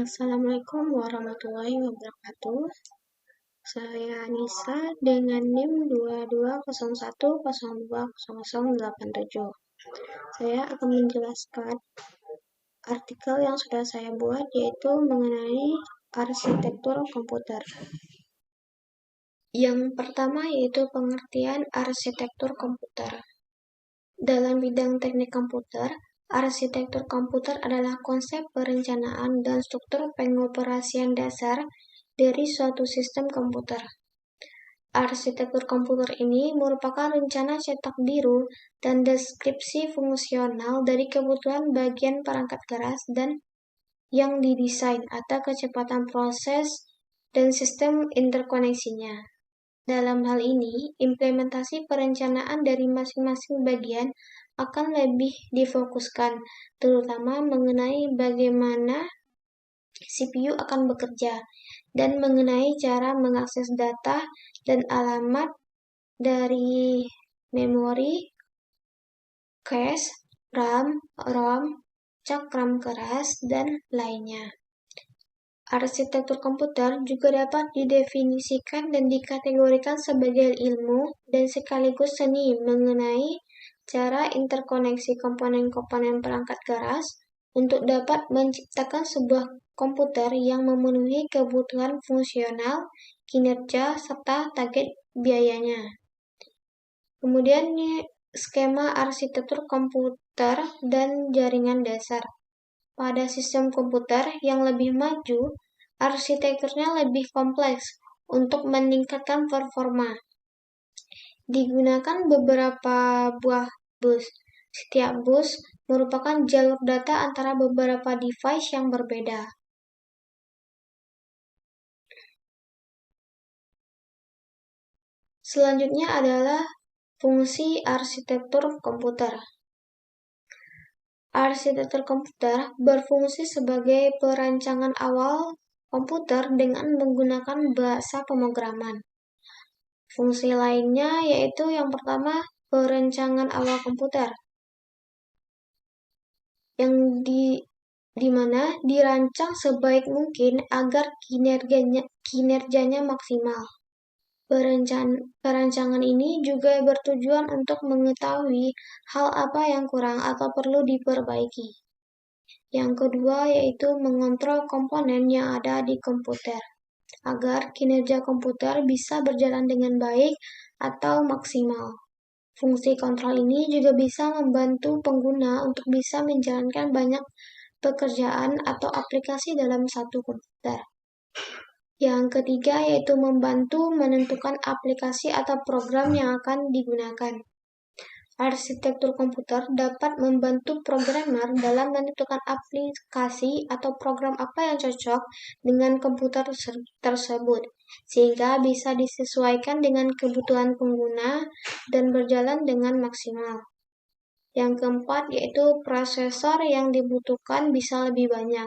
Assalamualaikum warahmatullahi wabarakatuh. Saya Nisa dengan NIM 2201020087. Saya akan menjelaskan artikel yang sudah saya buat, yaitu mengenai arsitektur komputer. Yang pertama yaitu pengertian arsitektur komputer. Dalam bidang teknik komputer, arsitektur komputer adalah konsep perencanaan dan struktur pengoperasian dasar dari suatu sistem komputer. Arsitektur komputer ini merupakan rencana cetak biru dan deskripsi fungsional dari kebutuhan bagian perangkat keras dan yang didesain atau kecepatan proses dan sistem interkoneksinya. Dalam hal ini, implementasi perencanaan dari masing-masing bagian akan lebih difokuskan, terutama mengenai bagaimana CPU akan bekerja, dan mengenai cara mengakses data dan alamat dari memori, cache, RAM, ROM, cakram keras, dan lainnya. Arsitektur komputer juga dapat didefinisikan dan dikategorikan sebagai ilmu dan sekaligus seni mengenai cara interkoneksi komponen-komponen perangkat keras untuk dapat menciptakan sebuah komputer yang memenuhi kebutuhan fungsional, kinerja, serta target biayanya. Kemudian skema arsitektur komputer dan jaringan dasar. Pada sistem komputer yang lebih maju, arsitekturnya lebih kompleks untuk meningkatkan performa. Digunakan beberapa buah bus. Setiap bus merupakan jalur data antara beberapa device yang berbeda. Selanjutnya adalah fungsi arsitektur komputer. Arsitektur komputer berfungsi sebagai perancangan awal komputer dengan menggunakan bahasa pemrograman. Fungsi lainnya yaitu yang pertama, perancangan awal komputer, yang di mana dirancang sebaik mungkin agar kinerjanya maksimal. Perancangan ini juga bertujuan untuk mengetahui hal apa yang kurang atau perlu diperbaiki. Yang kedua yaitu mengontrol komponen yang ada di komputer, agar kinerja komputer bisa berjalan dengan baik atau maksimal. Fungsi kontrol ini juga bisa membantu pengguna untuk bisa menjalankan banyak pekerjaan atau aplikasi dalam satu komputer. Yang ketiga yaitu membantu menentukan aplikasi atau program yang akan digunakan. Arsitektur komputer dapat membantu programmer dalam menentukan aplikasi atau program apa yang cocok dengan komputer tersebut, sehingga bisa disesuaikan dengan kebutuhan pengguna dan berjalan dengan maksimal. Yang keempat yaitu prosesor yang dibutuhkan bisa lebih banyak.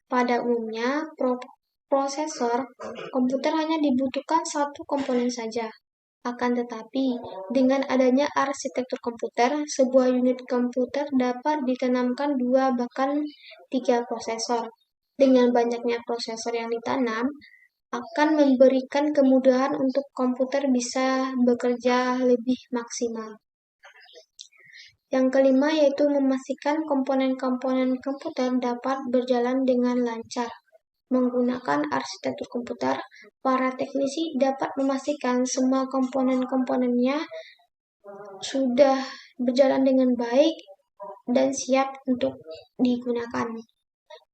Pada umumnya, prosesor komputer hanya dibutuhkan satu komponen saja. Akan tetapi, dengan adanya arsitektur komputer, sebuah unit komputer dapat ditanamkan 2 bahkan 3 prosesor. Dengan banyaknya prosesor yang ditanam, akan memberikan kemudahan untuk komputer bisa bekerja lebih maksimal. Yang kelima yaitu memastikan komponen-komponen komputer dapat berjalan dengan lancar. Menggunakan arsitektur komputer, para teknisi dapat memastikan semua komponen-komponennya sudah berjalan dengan baik dan siap untuk digunakan.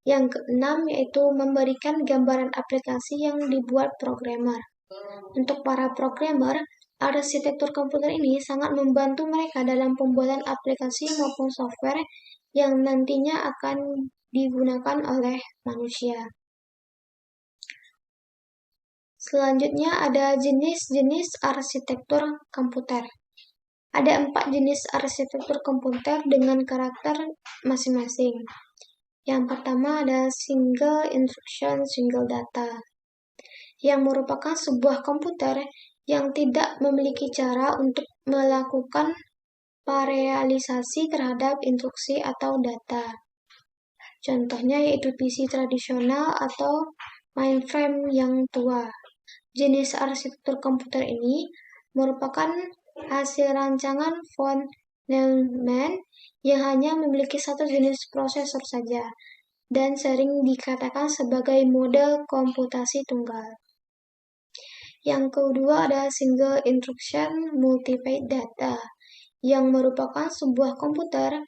Yang keenam yaitu memberikan gambaran aplikasi yang dibuat programmer. Untuk para programmer, arsitektur komputer ini sangat membantu mereka dalam pembuatan aplikasi maupun software yang nantinya akan digunakan oleh manusia. Selanjutnya ada jenis-jenis arsitektur komputer. Ada 4 jenis arsitektur komputer dengan karakter masing-masing. Yang pertama ada single instruction, single data, yang merupakan sebuah komputer yang tidak memiliki cara untuk melakukan parealisasi terhadap instruksi atau data. Contohnya yaitu PC tradisional atau mainframe yang tua. Jenis arsitektur komputer ini merupakan hasil rancangan von Neumann yang hanya memiliki satu jenis prosesor saja dan sering dikatakan sebagai model komputasi tunggal. Yang kedua ada single instruction multi-page data, yang merupakan sebuah komputer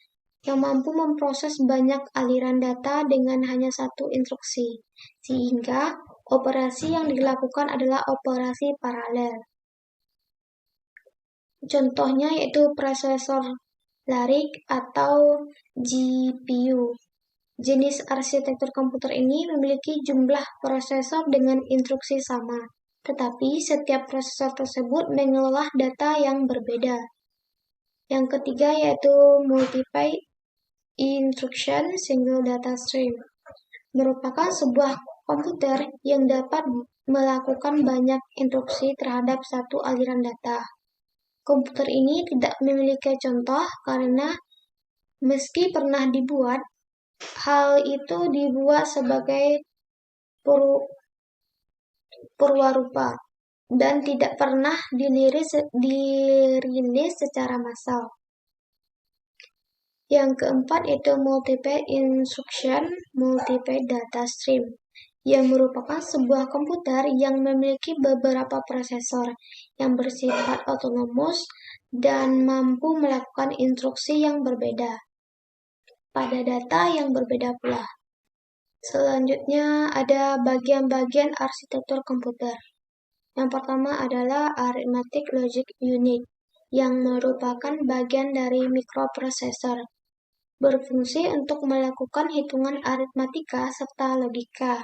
yang mampu memproses banyak aliran data dengan hanya satu instruksi, sehingga operasi yang dilakukan adalah operasi paralel. Contohnya yaitu prosesor larik atau GPU. Jenis arsitektur komputer ini memiliki jumlah prosesor dengan instruksi sama, tetapi setiap prosesor tersebut mengelola data yang berbeda. Yang ketiga yaitu multi-page instruction single data stream, merupakan sebuah komputer yang dapat melakukan banyak instruksi terhadap satu aliran data. Komputer ini tidak memiliki contoh karena meski pernah dibuat, hal itu dibuat sebagai purwarupa dan tidak pernah dirilis secara massal. Yang keempat yaitu multi-page instruction multi-page data stream, yang merupakan sebuah komputer yang memiliki beberapa prosesor yang bersifat otonomus dan mampu melakukan instruksi yang berbeda pada data yang berbeda pula. Selanjutnya ada bagian-bagian arsitektur komputer. Yang pertama adalah Arithmetic Logic Unit, yang merupakan bagian dari mikroprosesor, berfungsi untuk melakukan hitungan aritmatika serta logika.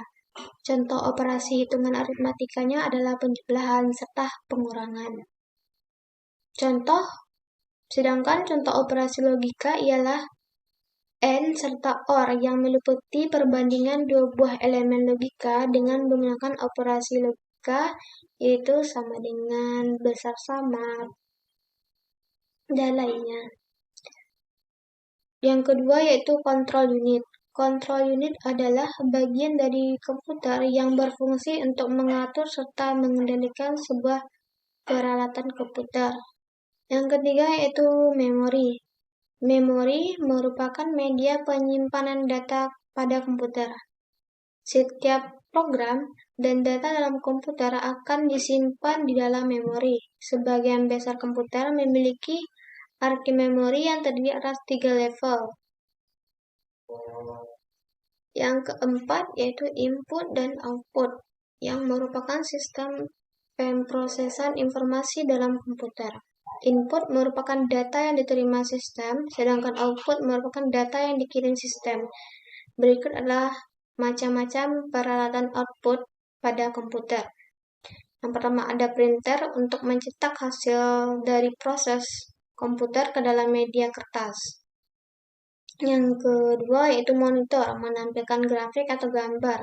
Contoh operasi hitungan aritmatikanya adalah penjumlahan serta pengurangan. Sedangkan contoh operasi logika ialah AND serta OR yang meliputi perbandingan dua buah elemen logika dengan menggunakan operasi logika, yaitu sama dengan, besar sama, dan lainnya. Yang kedua yaitu control unit. Control unit adalah bagian dari komputer yang berfungsi untuk mengatur serta mengendalikan sebuah peralatan komputer. Yang ketiga yaitu memori. Memori merupakan media penyimpanan data pada komputer. Setiap program dan data dalam komputer akan disimpan di dalam memori. Sebagian besar komputer memiliki arki memori yang terdiri atas 3 level. Yang keempat yaitu input dan output, yang merupakan sistem pemrosesan informasi dalam komputer. Input merupakan data yang diterima sistem, sedangkan output merupakan data yang dikirim sistem. Berikut adalah macam-macam peralatan output pada komputer. Yang pertama ada printer untuk mencetak hasil dari proses komputer ke dalam media kertas. Yang kedua yaitu monitor, menampilkan grafik atau gambar.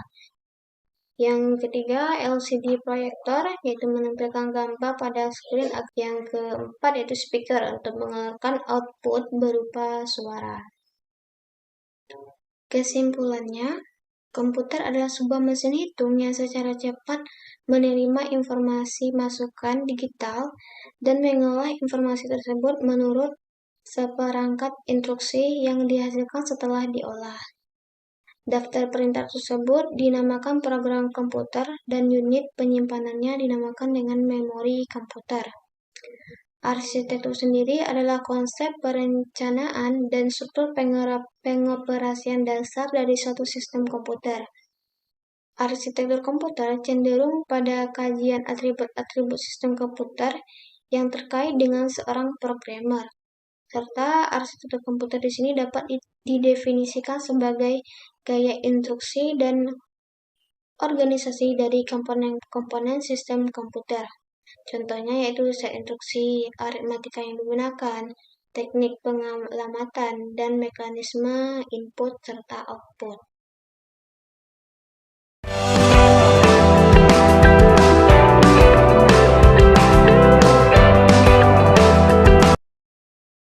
Yang ketiga, LCD proyektor, yaitu menampilkan gambar pada screen. Yang keempat, yaitu speaker, untuk mengeluarkan output berupa suara. Kesimpulannya, komputer adalah sebuah mesin hitung yang secara cepat menerima informasi masukan digital dan mengolah informasi tersebut menurut seperangkat instruksi yang dihasilkan setelah diolah. Daftar perintah tersebut dinamakan program komputer dan unit penyimpanannya dinamakan dengan memori komputer. Arsitektur sendiri adalah konsep perencanaan dan struktur pengoperasian dasar dari suatu sistem komputer. Arsitektur komputer cenderung pada kajian atribut-atribut sistem komputer yang terkait dengan seorang programmer. Serta arsitektur komputer di sini dapat didefinisikan sebagai gaya instruksi dan organisasi dari komponen-komponen sistem komputer. Contohnya yaitu set instruksi, aritmatika yang digunakan, teknik pengamatan, dan mekanisme input serta output.